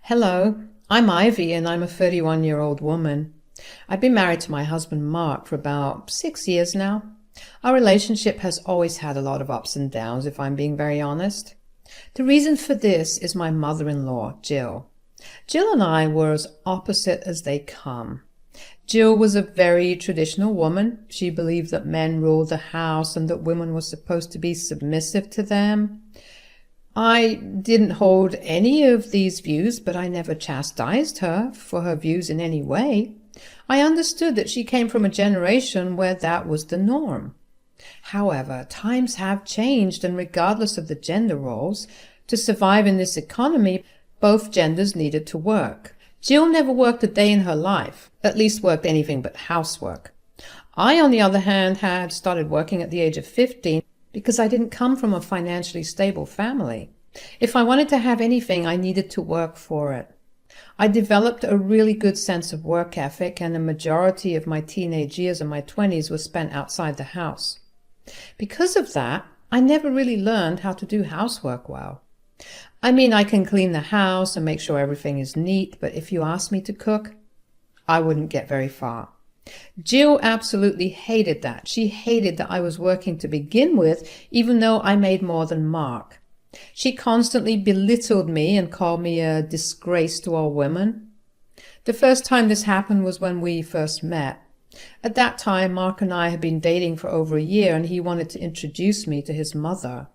Hello, I'm Ivy and I'm a 31-year-old woman. I've been married to my husband Mark for about 6 years now. Our relationship has always had a lot of ups and downs, if I'm being very honest. The reason for this is my mother-in-law, Jill. Jill and I were as opposite as they come. Jill was a very traditional woman. She believed that men ruled the house and that women were supposed to be submissive to them. I didn't hold any of these views, but I never chastised her for her views in any way. I understood that she came from a generation where that was the norm. However, times have changed, and regardless of the gender roles, to survive in this economy, both genders needed to work. Jill never worked a day in her life, at least worked anything but housework. I, on the other hand, had started working at the age of 15 because I didn't come from a financially stable family. If I wanted to have anything, I needed to work for it. I developed a really good sense of work ethic, and a majority of my teenage years and my 20s were spent outside the house. Because of that, I never really learned how to do housework well. I mean, I can clean the house and make sure everything is neat, but if you asked me to cook, I wouldn't get very far. Jill absolutely hated that. She hated that I was working to begin with, even though I made more than Mark. She constantly belittled me and called me a disgrace to all women. The first time this happened was when we first met. At that time, Mark and I had been dating for over a year, and he wanted to introduce me to his mother.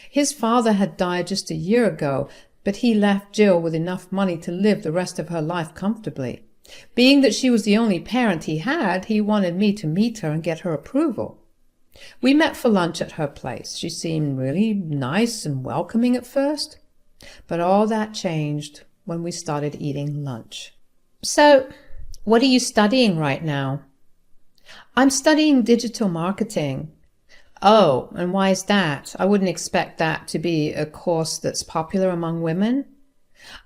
His father had died just a year ago, but he left Jill with enough money to live the rest of her life comfortably. Being that she was the only parent he had, he wanted me to meet her and get her approval. We met for lunch at her place. She seemed really nice and welcoming at first, but all that changed when we started eating lunch. So, what are you studying right now? I'm studying digital marketing. Oh, and why is that? I wouldn't expect that to be a course that's popular among women.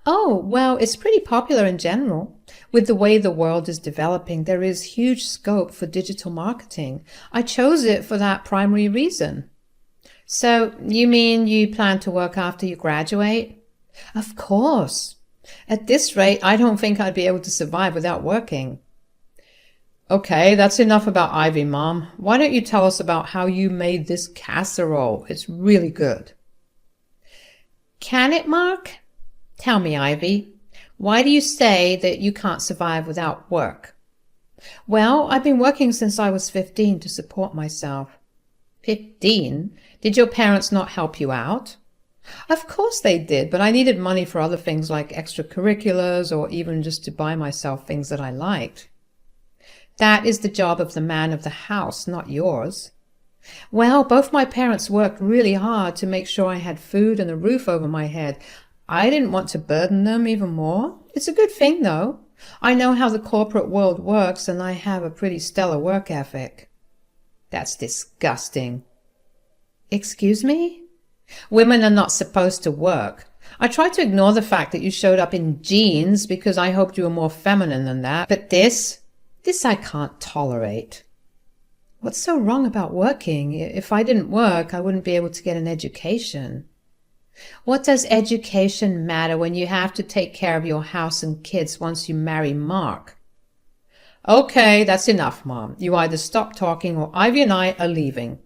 Oh, well, it's pretty popular in general. With the way the world is developing, there is huge scope for digital marketing. I chose it for that primary reason. So, you mean you plan to work after you graduate? Of course. At this rate, I don't think I'd be able to survive without working. Okay, that's enough about Ivy, Mom. Why don't you tell us about how you made this casserole? It's really good. Can it, Mark? Tell me, Ivy, why do you say that you can't survive without work? Well, I've been working since I was 15 to support myself. 15? Did your parents not help you out? Of course they did, but I needed money for other things like extracurriculars or even just to buy myself things that I liked. That is the job of the man of the house, not yours. Well, both my parents worked really hard to make sure I had food and a roof over my head. I didn't want to burden them even more. It's a good thing, though. I know how the corporate world works, and I have a pretty stellar work ethic. That's disgusting. Excuse me? Women are not supposed to work. I tried to ignore the fact that you showed up in jeans because I hoped you were more feminine than that, but this I can't tolerate. What's so wrong about working? If I didn't work, I wouldn't be able to get an education. What does education matter when you have to take care of your house and kids once you marry Mark? Okay, that's enough, Mom. You either stop talking or Ivy and I are leaving.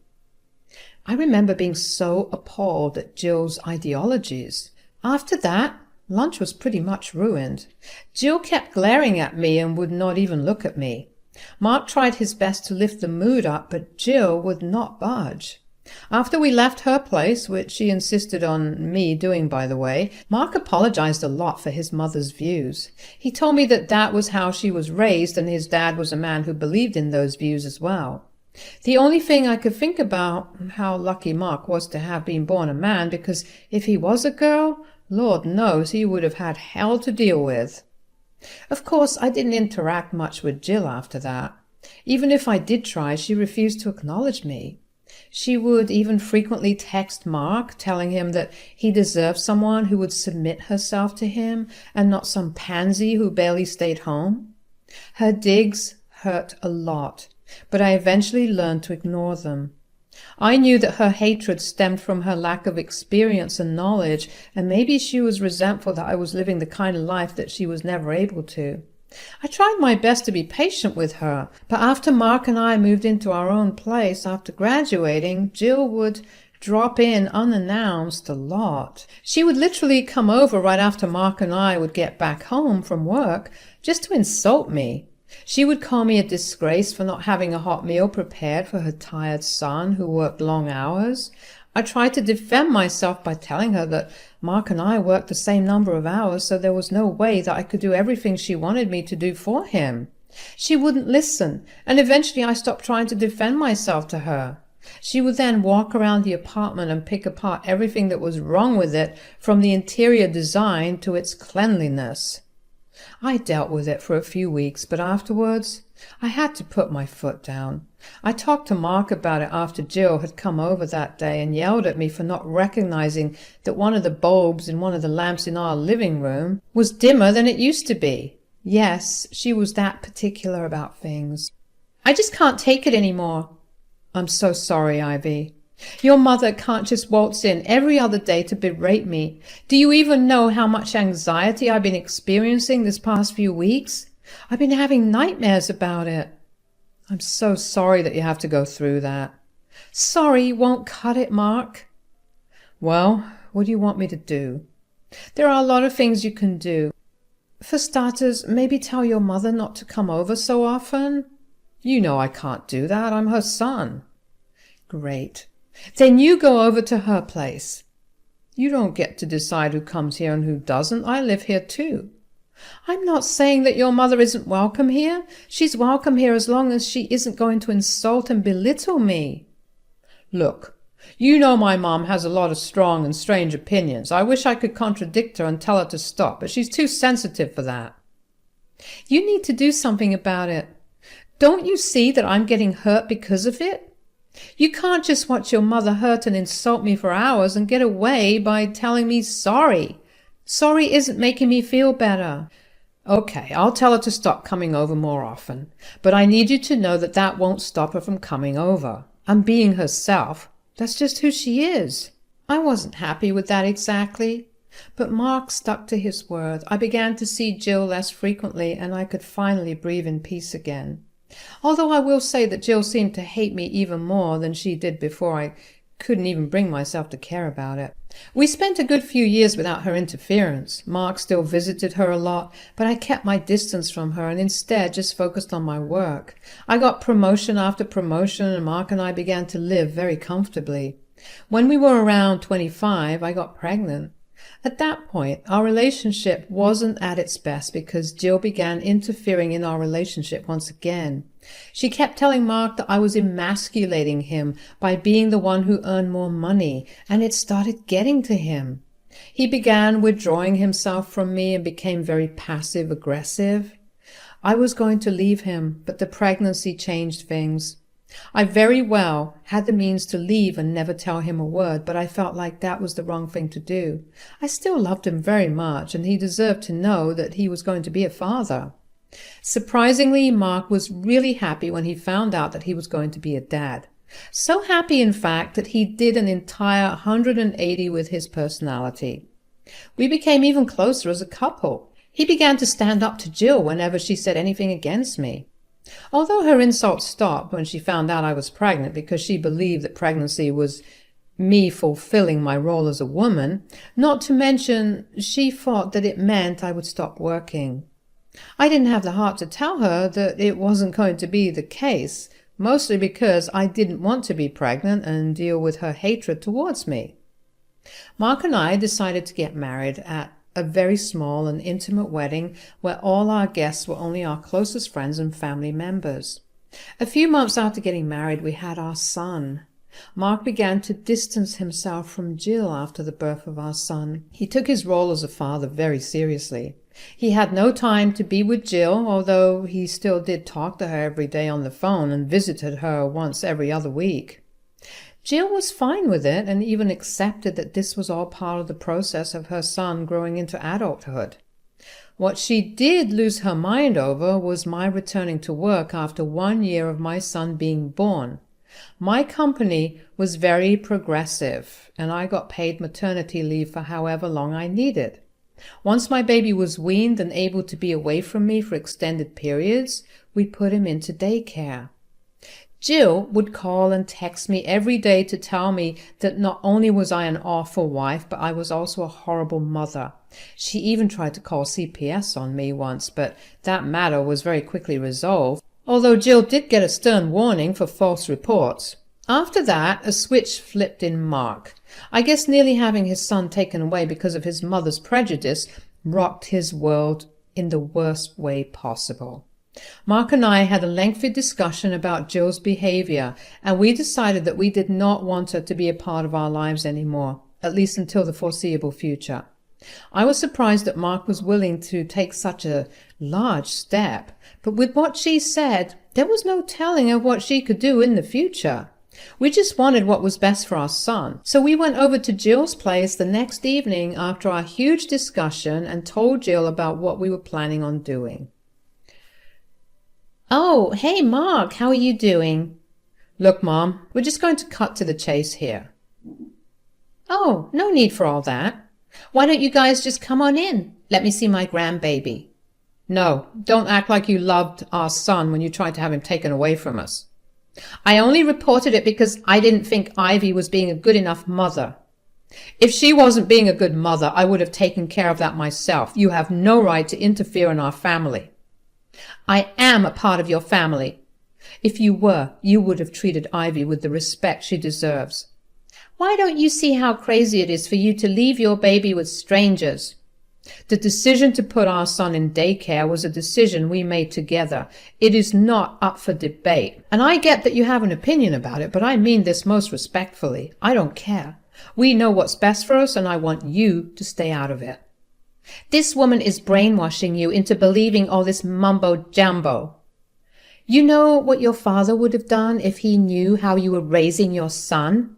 I remember being so appalled at Jill's ideologies. After that, lunch was pretty much ruined. Jill kept glaring at me and would not even look at me. Mark tried his best to lift the mood up, but Jill would not budge. After we left her place, which she insisted on me doing, by the way, Mark apologized a lot for his mother's views. He told me that that was how she was raised, and his dad was a man who believed in those views as well. The only thing I could think about, how lucky Mark was to have been born a man, because if he was a girl, Lord knows he would have had hell to deal with. Of course, I didn't interact much with Jill after that. Even if I did try, she refused to acknowledge me. She would even frequently text Mark, telling him that he deserved someone who would submit herself to him and not some pansy who barely stayed home. Her digs hurt a lot, but I eventually learned to ignore them. I knew that her hatred stemmed from her lack of experience and knowledge, and maybe she was resentful that I was living the kind of life that she was never able to. I tried my best to be patient with her, but after Mark and I moved into our own place after graduating, Jill would drop in unannounced a lot. She would literally come over right after Mark and I would get back home from work just to insult me. She would call me a disgrace for not having a hot meal prepared for her tired son who worked long hours. I tried to defend myself by telling her that Mark and I worked the same number of hours, so there was no way that I could do everything she wanted me to do for him. She wouldn't listen, and eventually I stopped trying to defend myself to her. She would then walk around the apartment and pick apart everything that was wrong with it, from the interior design to its cleanliness. I dealt with it for a few weeks, but afterwards I had to put my foot down. I talked to Mark about it after Jill had come over that day and yelled at me for not recognizing that one of the bulbs in one of the lamps in our living room was dimmer than it used to be. Yes, she was that particular about things. I just can't take it anymore. I'm so sorry, Ivy. Your mother can't just waltz in every other day to berate me. Do you even know how much anxiety I've been experiencing this past few weeks? I've been having nightmares about it. I'm so sorry that you have to go through that. Sorry won't cut it, Mark. Well, what do you want me to do? There are a lot of things you can do. For starters, maybe tell your mother not to come over so often. You know I can't do that. I'm her son. Great. Then you go over to her place. You don't get to decide who comes here and who doesn't. I live here too. I'm not saying that your mother isn't welcome here. She's welcome here as long as she isn't going to insult and belittle me. Look, you know my mom has a lot of strong and strange opinions. I wish I could contradict her and tell her to stop, but she's too sensitive for that. You need to do something about it. Don't you see that I'm getting hurt because of it? You can't just watch your mother hurt and insult me for hours and get away by telling me sorry. Sorry isn't making me feel better. Okay, I'll tell her to stop coming over more often, but I need you to know that that won't stop her from coming over and being herself. That's just who she is. I wasn't happy with that exactly, but Mark stuck to his word. I began to see Jill less frequently, and I could finally breathe in peace again. Although I will say that Jill seemed to hate me even more than she did before. I couldn't even bring myself to care about it. We spent a good few years without her interference. Mark still visited her a lot, but I kept my distance from her and instead just focused on my work. I got promotion after promotion, and Mark and I began to live very comfortably. When we were around 25, I got pregnant. At that point, our relationship wasn't at its best because Jill began interfering in our relationship once again. She kept telling Mark that I was emasculating him by being the one who earned more money, and it started getting to him. He began withdrawing himself from me and became very passive-aggressive. I was going to leave him, but the pregnancy changed things. I very well had the means to leave and never tell him a word, but I felt like that was the wrong thing to do. I still loved him very much, and he deserved to know that he was going to be a father. Surprisingly, Mark was really happy when he found out that he was going to be a dad. So happy, in fact, that he did an entire 180 with his personality. We became even closer as a couple. He began to stand up to Jill whenever she said anything against me. Although her insults stopped when she found out I was pregnant because she believed that pregnancy was me fulfilling my role as a woman, not to mention she thought that it meant I would stop working. I didn't have the heart to tell her that it wasn't going to be the case, mostly because I didn't want to be pregnant and deal with her hatred towards me. Mark and I decided to get married at a very small and intimate wedding where all our guests were only our closest friends and family members. A few months after getting married, we had our son. Mark began to distance himself from Jill after the birth of our son. He took his role as a father very seriously. He had no time to be with Jill, although he still did talk to her every day on the phone and visited her once every other week. Jill was fine with it and even accepted that this was all part of the process of her son growing into adulthood. What she did lose her mind over was my returning to work after 1 year of my son being born. My company was very progressive, and I got paid maternity leave for however long I needed. Once my baby was weaned and able to be away from me for extended periods, we put him into daycare. Jill would call and text me every day to tell me that not only was I an awful wife, but I was also a horrible mother. She even tried to call CPS on me once, but that matter was very quickly resolved, although Jill did get a stern warning for false reports. After that, a switch flipped in Mark. I guess nearly having his son taken away because of his mother's prejudice rocked his world in the worst way possible. Mark and I had a lengthy discussion about Jill's behavior, and we decided that we did not want her to be a part of our lives anymore, at least until the foreseeable future. I was surprised that Mark was willing to take such a large step, but with what she said, there was no telling of what she could do in the future. We just wanted what was best for our son, so we went over to Jill's place the next evening after our huge discussion and told Jill about what we were planning on doing. "Oh, hey Mark, how are you doing?" "Look, Mom, we're just going to cut to the chase here." "Oh, no need for all that. Why don't you guys just come on in? Let me see my grandbaby." "No, don't act like you loved our son when you tried to have him taken away from us." "I only reported it because I didn't think Ivy was being a good enough mother." "If she wasn't being a good mother, I would have taken care of that myself. You have no right to interfere in our family." "I am a part of your family. If you were, you would have treated Ivy with the respect she deserves. Why don't you see how crazy it is for you to leave your baby with strangers? The decision to put our son in daycare was a decision we made together. It is not up for debate. And I get that you have an opinion about it, but I mean this most respectfully. I don't care. We know what's best for us, and I want you to stay out of it. This woman is brainwashing you into believing all this mumbo-jumbo. You know what your father would have done if he knew how you were raising your son?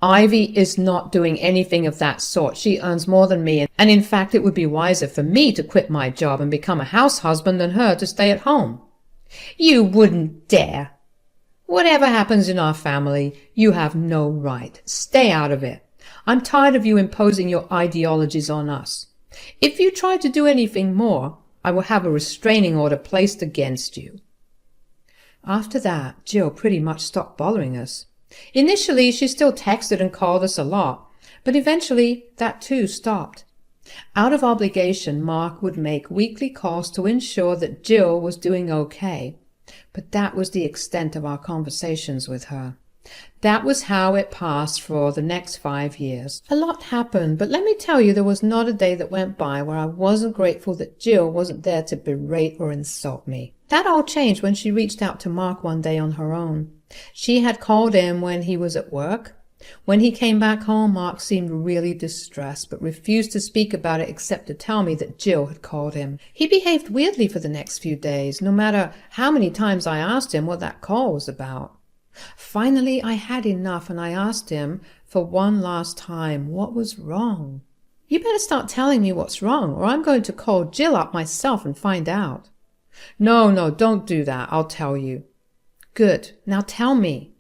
Ivy is not doing anything of that sort. She earns more than me, and in fact it would be wiser for me to quit my job and become a house husband than her to stay at home." "You wouldn't dare." "Whatever happens in our family, you have no right. Stay out of it. I'm tired of you imposing your ideologies on us. If you try to do anything more, I will have a restraining order placed against you." After that, Jill pretty much stopped bothering us. Initially, she still texted and called us a lot, but eventually that too stopped. Out of obligation, Mark would make weekly calls to ensure that Jill was doing okay, but that was the extent of our conversations with her. That was how it passed for the next 5 years. A lot happened, but let me tell you, there was not a day that went by where I wasn't grateful that Jill wasn't there to berate or insult me. That all changed when she reached out to Mark one day on her own. She had called him when he was at work. When he came back home, Mark seemed really distressed, but refused to speak about it except to tell me that Jill had called him. He behaved weirdly for the next few days, no matter how many times I asked him what that call was about. Finally, I had enough, and I asked him for one last time what was wrong. "You better start telling me what's wrong, or I'm going to call Jill up myself and find out." No, don't do that. I'll tell you." "Good. Now tell me."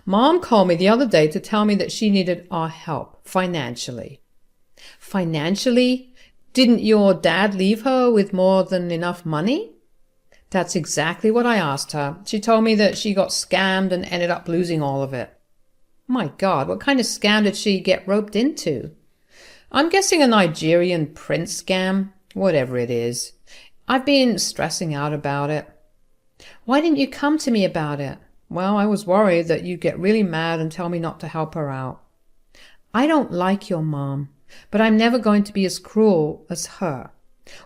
"Mom called me the other day to tell me that she needed our help, financially." "Financially? Didn't your dad leave her with more than enough money?" "That's exactly what I asked her. She told me that she got scammed and ended up losing all of it." "My God, what kind of scam did she get roped into?" "I'm guessing a Nigerian prince scam, whatever it is. I've been stressing out about it." "Why didn't you come to me about it?" "Well, I was worried that you'd get really mad and tell me not to help her out." "I don't like your mom, but I'm never going to be as cruel as her.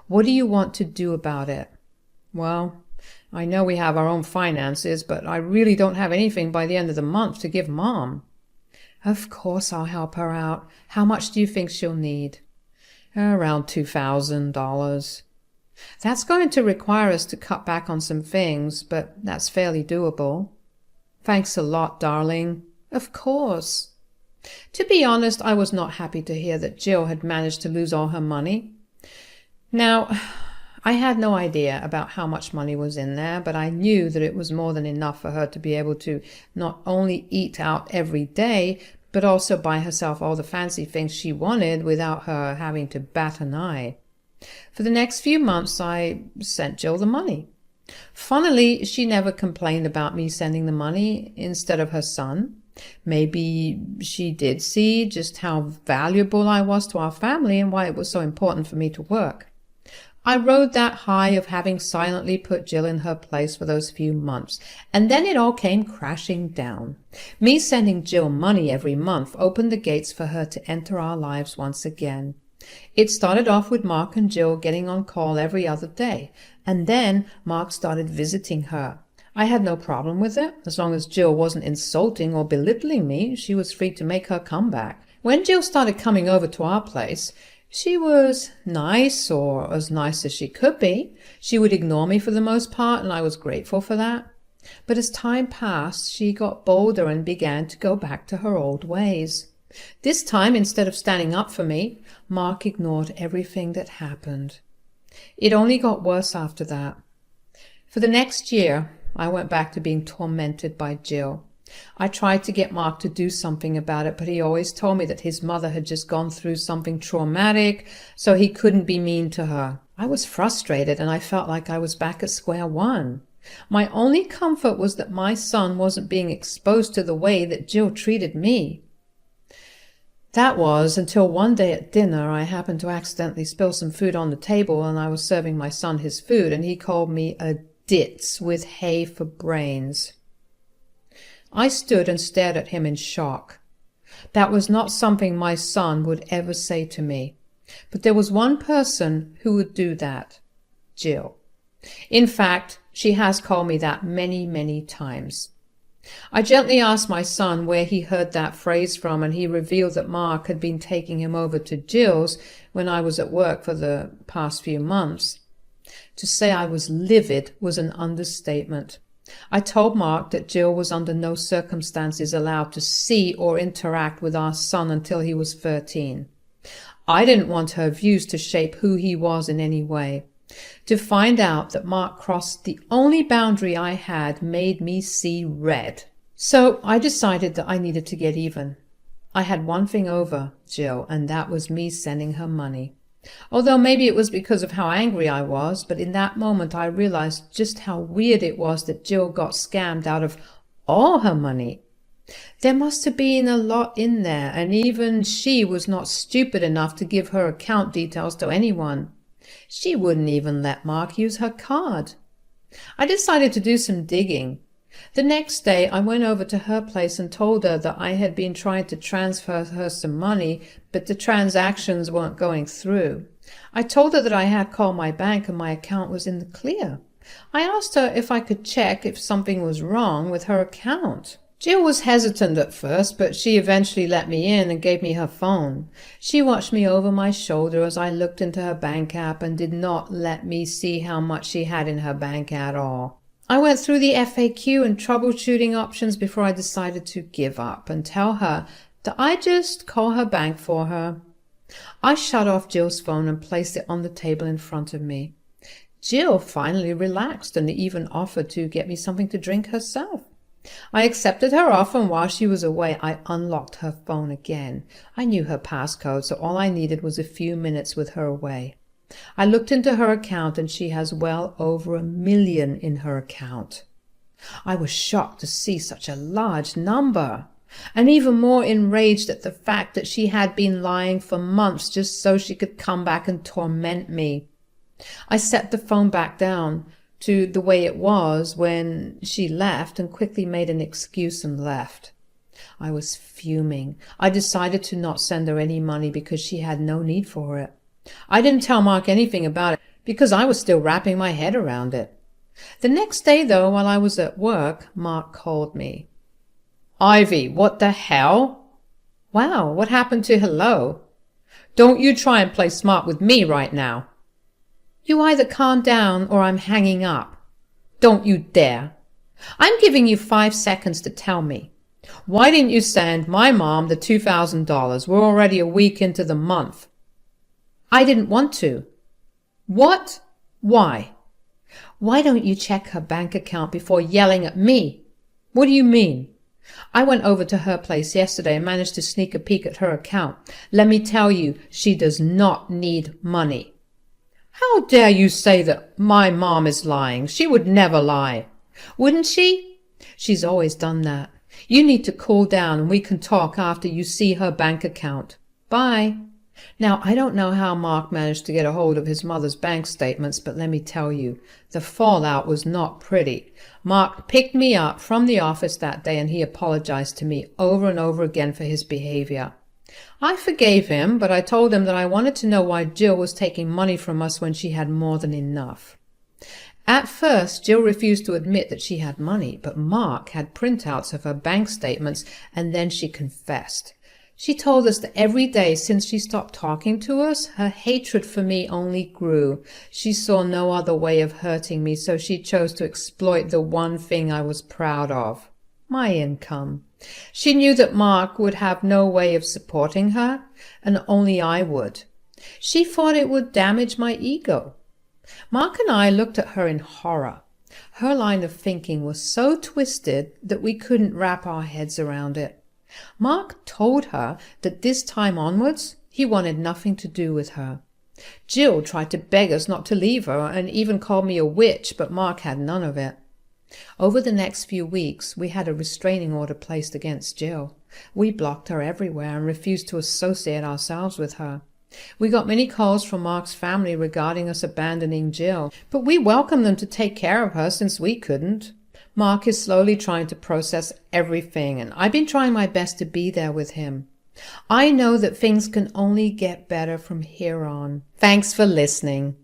What do you want to do about it?" "Well, I know we have our own finances, but I really don't have anything by the end of the month to give Mom." "Of course I'll help her out. How much do you think she'll need?" "Around $2,000. That's going to require us to cut back on some things, but that's fairly doable." "Thanks a lot, darling." "Of course." To be honest, I was not happy to hear that Jill had managed to lose all her money. Now, I had no idea about how much money was in there, but I knew that it was more than enough for her to be able to not only eat out every day, but also buy herself all the fancy things she wanted without her having to bat an eye. For the next few months, I sent Jill the money. Funnily, she never complained about me sending the money instead of her son. Maybe she did see just how valuable I was to our family and why it was so important for me to work. I rode that high of having silently put Jill in her place for those few months, and then it all came crashing down. Me sending Jill money every month opened the gates for her to enter our lives once again. It started off with Mark and Jill getting on call every other day, and then Mark started visiting her. I had no problem with it. As long as Jill wasn't insulting or belittling me, she was free to make her comeback. When Jill started coming over to our place, she was nice, or as nice as she could be. She would ignore me for the most part, and I was grateful for that. But as time passed, she got bolder and began to go back to her old ways. This time, instead of standing up for me, Mark ignored everything that happened. It only got worse after that. For the next year, I went back to being tormented by Jill. I tried to get Mark to do something about it, but he always told me that his mother had just gone through something traumatic, so he couldn't be mean to her. I was frustrated, and I felt like I was back at square one. My only comfort was that my son wasn't being exposed to the way that Jill treated me. That was until one day at dinner I happened to accidentally spill some food on the table, and I was serving my son his food, and he called me a ditz with hay for brains. I stood and stared at him in shock. That was not something my son would ever say to me. But there was one person who would do that: Jill. In fact, she has called me that many, many times. I gently asked my son where he heard that phrase from, and he revealed that Mark had been taking him over to Jill's when I was at work for the past few months. To say I was livid was an understatement. I told Mark that Jill was under no circumstances allowed to see or interact with our son until he was 13. I didn't want her views to shape who he was in any way. To find out that Mark crossed the only boundary I had made me see red. So I decided that I needed to get even. I had one thing over Jill, and that was me sending her money. Although maybe it was because of how angry I was, but in that moment I realized just how weird it was that Jill got scammed out of all her money. There must have been a lot in there, and even she was not stupid enough to give her account details to anyone. She wouldn't even let Mark use her card. I decided to do some digging. The next day I went over to her place and told her that I had been trying to transfer her some money, but the transactions weren't going through. I told her that I had called my bank and my account was in the clear. I asked her if I could check if something was wrong with her account. Jill was hesitant at first, but she eventually let me in and gave me her phone. She watched me over my shoulder as I looked into her bank app and did not let me see how much she had in her bank at all. I went through the FAQ and troubleshooting options before I decided to give up and tell her that I just call her bank for her. I shut off Jill's phone and placed it on the table in front of me. Jill finally relaxed and even offered to get me something to drink herself. I accepted her offer, and while she was away, I unlocked her phone again. I knew her passcode, so all I needed was a few minutes with her away. I looked into her account, and she has well over $1 million in her account. I was shocked to see such a large number, and even more enraged at the fact that she had been lying for months just so she could come back and torment me. I set the phone back down to the way it was when she left and quickly made an excuse and left. I was fuming. I decided to not send her any money because she had no need for it. I didn't tell Mark anything about it because I was still wrapping my head around it. The next day, though, while I was at work, Mark called me. "Ivy, what the hell?" "Wow, what happened to hello?" "Don't you try and play smart with me right now." "You either calm down or I'm hanging up." "Don't you dare. I'm giving you 5 seconds to tell me. Why didn't you send my mom the $2,000? We're already a week into the month." "I didn't want to." "What? Why? Why don't you check her bank account before yelling at me? What do you mean? I went over to her place yesterday and managed to sneak a peek at her account. Let me tell you, she does not need money. How dare you say that my mom is lying? She would never lie. Wouldn't she? She's always done that. You need to cool down and we can talk after you see her bank account. Bye. Now, I don't know how Mark managed to get a hold of his mother's bank statements, but let me tell you, the fallout was not pretty. Mark picked me up from the office that day and he apologized to me over and over again for his behavior. I forgave him, but I told him that I wanted to know why Jill was taking money from us when she had more than enough. At first, Jill refused to admit that she had money, but Mark had printouts of her bank statements, and then she confessed. She told us that every day since she stopped talking to us, her hatred for me only grew. She saw no other way of hurting me, so she chose to exploit the one thing I was proud of, my income. She knew that Mark would have no way of supporting her, and only I would. She thought it would damage my ego. Mark and I looked at her in horror. Her line of thinking was so twisted that we couldn't wrap our heads around it. Mark told her that this time onwards he wanted nothing to do with her. Jill tried to beg us not to leave her and even called me a witch, but Mark had none of it. Over the next few weeks, we had a restraining order placed against Jill. We blocked her everywhere and refused to associate ourselves with her. We got many calls from Mark's family regarding us abandoning Jill, but we welcomed them to take care of her since we couldn't. Mark is slowly trying to process everything, and I've been trying my best to be there with him. I know that things can only get better from here on. Thanks for listening.